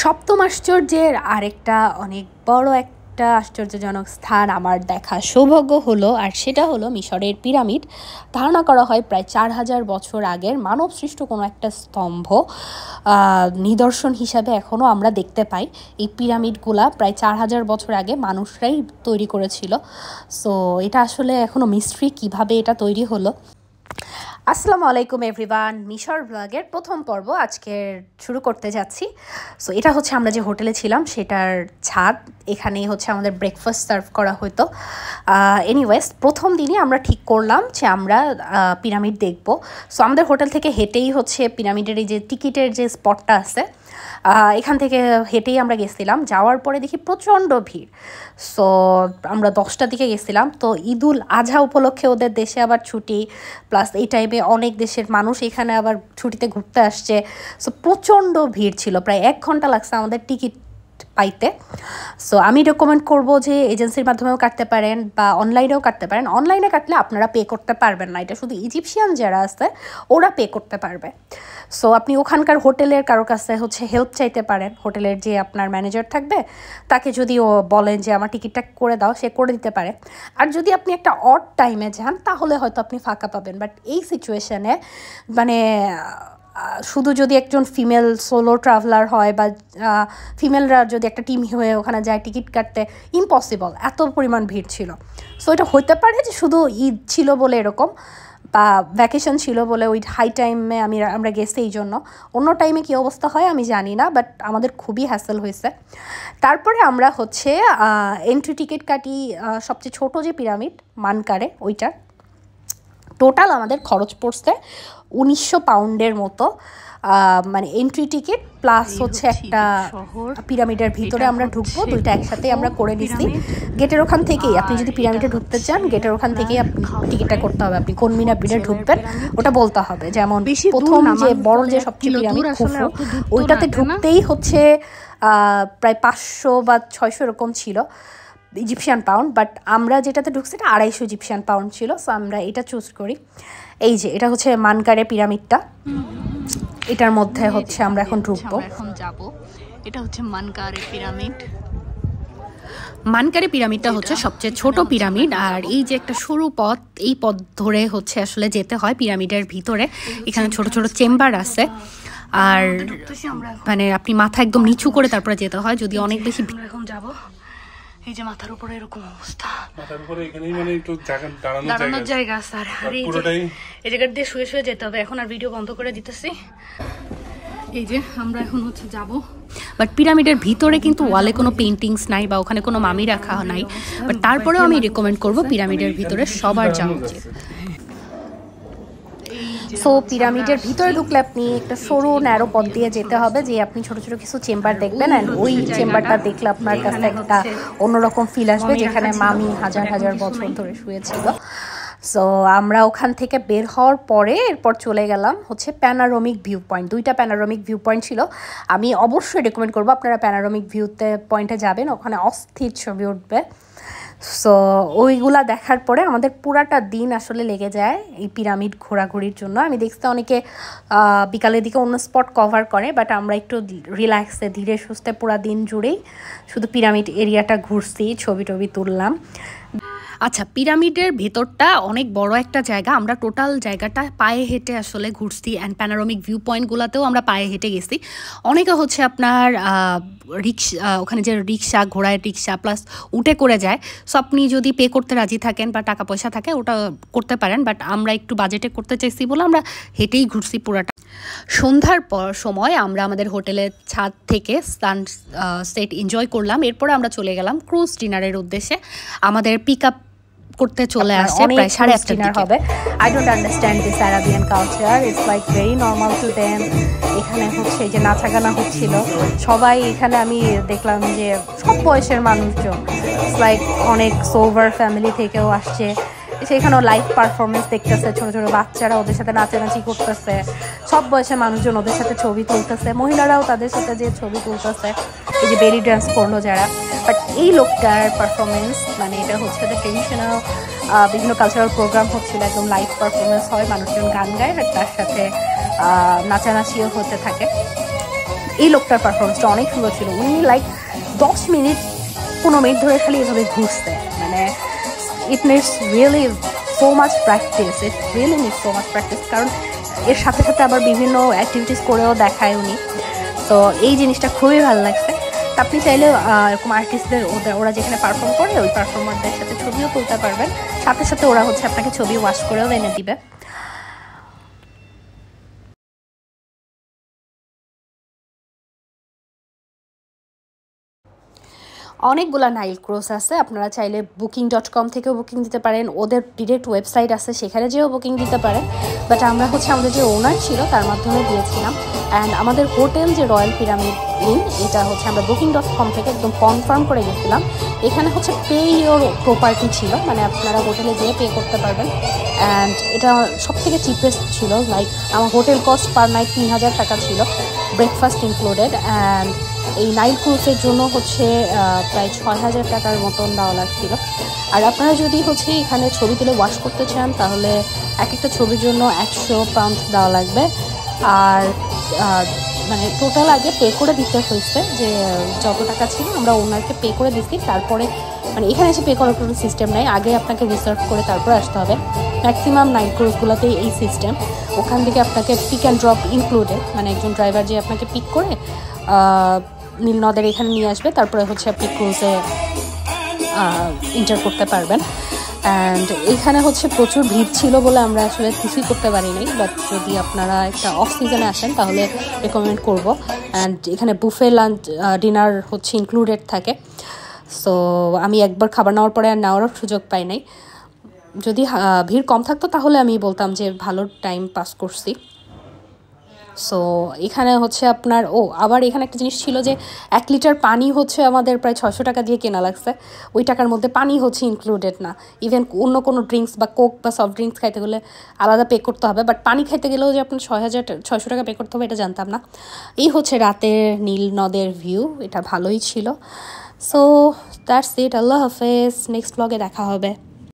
সপ্তম আশ্চর্যের আরেকটা অনেক বড় একটা আশ্চর্যজনক স্থান আমার দেখা সৌভাগ্য হলো, আর সেটা হলো মিশরের পিরামিড। ধারণা করা হয় প্রায় 4000 বছর আগের মানবসৃষ্ট কোনো একটা স্তম্ভ নিদর্শন হিসাবে এখনও আমরা দেখতে পাই। এই পিরামিডগুলা প্রায় 4000 বছর আগে মানুষরাই তৈরি করেছিল। সো এটা আসলে এখনও মিস্ট্রি কিভাবে এটা তৈরি হলো। আসসালামু আলাইকুম এভরিওয়ান, মিশর ব্লগের প্রথম পর্ব আজকে শুরু করতে যাচ্ছি। সো এটা হচ্ছে আমরা যে হোটেলে ছিলাম সেটার ছাদ, এখানেই হচ্ছে আমাদের ব্রেকফাস্ট সার্ভ করা হতো। এনিওয়েজ প্রথম দিনই আমরা ঠিক করলাম যে আমরা পিরামিড দেখব। সো আমাদের হোটেল থেকে হেঁটেই হচ্ছে পিরামিডের এই যে টিকিটের যে স্পটটা আছে এখান থেকে হেঁটেই আমরা গেছিলাম। যাওয়ার পরে দেখি প্রচণ্ড ভিড়। সো আমরা 10টার দিকে গেছিলাম, তো ঈদুল আজহা উপলক্ষে ওদের দেশে আবার ছুটি, প্লাস এই টাইমে অনেক দেশের মানুষ এখানে আবার ছুটিতে ঘুরতে আসছে। সো প্রচণ্ড ভিড় ছিল, প্রায় 1 ঘন্টা লাগছে আমাদের টিকিট পাইতে। সো আমি রেকমেন্ড করব যে এজেন্সির মাধ্যমেও কাটতে পারেন বা অনলাইনেও কাটতে পারেন। অনলাইনে কাটলে আপনারা পে করতে পারবেন না, এটা শুধু ইজিপশিয়ান যারা আছে ওরা পে করতে পারবে। সো আপনি ওখানকার হোটেলের কারো কাছে হচ্ছে হেল্প চাইতে পারেন। হোটেলের যে আপনার ম্যানেজার থাকবে তাকে যদি ও বলেন যে আমার টিকিটটা করে দাও, সে করে দিতে পারে। আর যদি আপনি একটা অড টাইমে যান তাহলে হয়তো আপনি ফাঁকা পাবেন, বাট এই সিচুয়েশনে মানে শুধু যদি একজন ফিমেল সোলো ট্রাভেলার হয় বা ফিমেলরা যদি একটা টিম হয়ে ওখানে যায় টিকিট কাটতে, ইম্পসিবল, এত পরিমাণ ভিড় ছিল। সো এটা হতে পারে যে শুধু ঈদ ছিল বলে এরকম, বা ভ্যাকেশন ছিল বলে ওই হাই টাইমে আমরা গেছি এই জন্য। অন্য টাইমে কী অবস্থা হয় আমি জানি না, বাট আমাদের খুবই হ্যাসেল হয়েছে। তারপরে আমরা হচ্ছে এন্ট্রি টিকিট কাটি সবচেয়ে ছোট যে পিরামিড মানকারে, ওইটার টোটাল আমাদের খরচ পড়ছে 1900 পাউন্ডের মতো। মানে এন্ট্রি টিকিট প্লাস হচ্ছে একটা পিরামিডের ভিতরে আমরা ঢুকবো, দুইটা একসাথে আমরা করে নিচ্ছি। গেটের ওখান থেকেই আপনি যদি পিরামিডে ঢুকতে চান, গেটের ওখান থেকেই টিকিটটা করতে হবে। আপনি কোন পিরামিডে ঢুকবেন ওটা বলতে হবে। যেমন প্রথম যে বড় যে সবচেয়ে পিরামিড খুফু, ওইটাতে ঢুকতেই হচ্ছে প্রায় 500 বা 600 এরকম ছিল ইজিপশিয়ান পাউন্ড, বাট আমরা যেটাতে ঢুকছি এটা 250 ইজিপশিয়ান পাউন্ড ছিল। সো আমরা এটা চুজ করি। এই যে এটা হচ্ছে মানকারে পিরামিডটা, এটার মধ্যে হচ্ছে আমরা এখন ঢুকবো, এখন যাব। এটা হচ্ছে মানকারে পিরামিড। মানকারে পিরামিডটা হচ্ছে সবচেয়ে ছোট পিরামিড, আর এই যে একটা সরু পথ, এই পথ ধরে হচ্ছে আসলে যেতে হয় পিরামিডের ভিতরে। এখানে ছোট ছোট চেম্বার আছে, আর মানে আপনি মাথা একদম নিচু করে তারপরে যেতে হয়। যদি অনেক বেশি এখন যাব, এই যে মাথার উপরে এরকম অবস্থা, মাথার উপরে এখানেই মানে একটু দাঁড়ানোর জায়গা আছে, আর এই জায়গা দিয়ে শুয়ে শুয়ে যেতে হবে। এখন আর ভিডিও বন্ধ করে দিতেছি। এই যে আমরা এখন হচ্ছে যাব, বাট পিরামিডের ভিতরে কিন্তু ওয়ালে কোনো পেন্টিংস নাই বা ওখানে কোনো মামি রাখা নাই, বাট তারপরেও আমি রেকমেন্ড করব পিরামিডের ভিতরে সবার যাওয়া উচিত। সো পিরামিডের ভিতরে ঢুকলে আপনি একটা সরু ন্যারো পথ দিয়ে যেতে হবে, যে আপনি ছোট ছোট কিছু চেম্বার দেখবেন, অ্যান্ড ওই চেম্বারটা দেখলে আপনার কাছে একটা অন্যরকম ফিল আসবে, যেখানে মামি হাজার হাজার বছর ধরে শুয়েছিল। সো আমরা ওখান থেকে বের হওয়ার পরে এরপর চলে গেলাম হচ্ছে প্যানারোমিক ভিউ পয়েন্ট। 2টা প্যানারোমিক ভিউ পয়েন্ট ছিল। আমি অবশ্যই রেকমেন্ড করবো আপনারা প্যানারোমিক পয়েন্টে যাবেন, ওখানে অস্থির ছবি উঠবে। সো ওইগুলা দেখার পরে আমাদের পুরাটা দিন আসলে লেগে যায় এই পিরামিড ঘোরাঘুরির জন্য। আমি দেখতে অনেকে বিকালের দিকে অন্য স্পট কভার করে, বাট আমরা একটু রিল্যাক্সে ধীরে সুস্থে পুরা দিন জুড়েই শুধু পিরামিড এরিয়াটা ঘুরছি, ছবি টবি তুললাম। আচ্ছা, পিরামিডের ভেতরটা অনেক বড় একটা জায়গা, আমরা টোটাল জায়গাটা পায়ে হেঁটে আসলে ঘুরছি, অ্যান্ড প্যানারোমিক ভিউ পয়েন্টগুলোতেও আমরা পায়ে হেঁটে গেছি। অনেকে হচ্ছে আপনার ওখানে যে রিক্সা, ঘোড়ায় রিক্সা প্লাস উঠে করে যায়। সো আপনি যদি পে করতে রাজি থাকেন বা টাকা পয়সা থাকে ওটা করতে পারেন, বাট আমরা একটু বাজেটে করতে চাইছি বলে আমরা হেঁটেই ঘুরছি পুরাটা। সন্ধ্যার পর সময় আমরা আমাদের হোটেলের ছাদ থেকে সানসেট এনজয় করলাম। এরপরে আমরা চলে গেলাম ক্রুজ ডিনারের উদ্দেশ্যে। আমাদের পিক আপ করতে চলে আসছে প্রায় 8:30 হবে। I don't understand this Arabian culture, it's like very normal to them. এখানে হচ্ছে যে নাচা গানা হচ্ছিল সবাই, এখানে আমি দেখলাম যে সব বয়সের মানুষজন, ইটস লাইক অনেক সোভার ফ্যামিলি থেকেও আসছে। সেখানেও লাইভ পারফরমেন্স দেখতেছে, ছোটো ছোটো বাচ্চারা ওদের সাথে নাচানাচি করতেছে, সব বয়সের মানুষজন ওদের সাথে ছবি তুলতেছে, মহিলারাও তাদের সাথে যে ছবি তুলতেছে, এই যে বেলি ডান্স করলো যারা। বাট এই লোকটার পারফরমেন্স মানে এটা হচ্ছে ট্রেডিশনাল বিভিন্ন কালচারাল প্রোগ্রাম হচ্ছিল, একদম লাইভ পারফরমেন্স হয়, মানুষজন গান গায় আর তার সাথে নাচানাচিও হতে থাকে। এই লোকটার পারফরমেন্সটা অনেক সুন্দর ছিল। উনি লাইক 10 মিনিট 15 মিনিট ধরে খালি এভাবে ঘুরছে, মানে it needs really so much practice, it really needs so much practice. কারণ এর সাথে সাথে আবার বিভিন্ন অ্যাক্টিভিটিস করেও দেখায় উনি। তো এই জিনিসটা খুবই ভালো লাগছে। তো আপনি চাইলে এরকম আর্টিস্টদের ওরা যেখানে পারফর্ম করে ওই পারফর্মারদের সাথে ছবিও তুলতে পারবেন, সাথে সাথে ওরা হচ্ছে আপনাকে ছবি ওয়াশ করেও এনে দিবে। অনেকগুলো নাইল ক্রুজ আছে, আপনারা চাইলে booking.com থেকেও বুকিং দিতে পারেন, ওদের ডিরেক্ট ওয়েবসাইট আছে সেখানে যেও বুকিং দিতে পারেন। বাট আমরা হচ্ছে আমাদের যে ওনার ছিল তার মাধ্যমে দিয়েছিলাম। অ্যান্ড আমাদের হোটেল যে রয়্যাল পিরামিড ইন, এটা হচ্ছে আমরা booking.com থেকে একদম কনফার্ম করে গেছিলাম। এখানে হচ্ছে পে ইওর প্রপার্টি ছিল, মানে আপনারা হোটেলে যেয়ে পে করতে পারবেন। অ্যান্ড এটা সবথেকে চিপেস্ট ছিল, লাইক আমার হোটেল কস্ট পার নাইট 3000 টাকা ছিল, ব্রেকফাস্ট ইনক্লুডেড। অ্যান্ড এই নাইল ক্রুজের জন্য হচ্ছে প্রায় 6000 টাকার মতন দেওয়া লাগছিল। আর আপনারা যদি হচ্ছে এখানে ছবি তুলে ওয়াশ করতে চান তাহলে এক একটা ছবির জন্য 100 পাউন্ড দেওয়া লাগবে। আর মানে টোটাল আগে পে করে দিতে হয়েছে, যে যত টাকা ছিল আমরা ওনারকে পে করে দিচ্ছি। তারপরে মানে এখানে এসে পে করার কোনো সিস্টেম নাই, আগে আপনাকে রিসার্ভ করে তারপরে আসতে হবে। ম্যাক্সিমাম নাইল ক্রুজগুলোতেই এই সিস্টেম, ওখান থেকে আপনাকে পিক অ্যান্ড ড্রপ ইনক্লুডেড, মানে একজন ড্রাইভার যে আপনাকে পিক করে নীল নদের এখানে নিয়ে আসবে, তারপরে হচ্ছে আপনি ক্রুজে এন্টার করতে পারবেন। অ্যান্ড এখানে হচ্ছে প্রচুর ভিড় ছিল বলে আমরা আসলে কিছুই করতে পারি নাই। বাট যদি আপনারা একটা অফ সিজনে আসেন তাহলে রেকমেন্ড করব। অ্যান্ড এখানে বুফে লাঞ্চ ডিনার হচ্ছে ইনক্লুডেড থাকে। সো আমি একবার খাবার নেওয়ার পরে আর নেওয়ারও সুযোগ পাই নাই। যদি ভিড় কম থাকতো তাহলে আমি বলতাম যে ভালো টাইম পাস করছি। সো এখানে হচ্ছে আপনার আবার এখানে একটা জিনিস ছিল যে 1 লিটার পানি হচ্ছে আমাদের প্রায় 600 টাকা দিয়ে কেনা লাগছে। ওই টাকার মধ্যে পানি হচ্ছে ইনক্লুডেড না। ইভেন অন্য কোনো ড্রিঙ্কস বা কোক বা সফট ড্রিঙ্কস খাইতে গেলে আলাদা পে করতে হবে, বাট পানি খাইতে গেলেও যে আপনার 600 টাকা পে করতে হবে এটা জানতাম না। এই হচ্ছে রাতের নীল নদের ভিউ, এটা ভালোই ছিল। সো দ্যাটস ইট, আল্লাহ হাফেজ, নেক্সট ব্লগে দেখা হবে।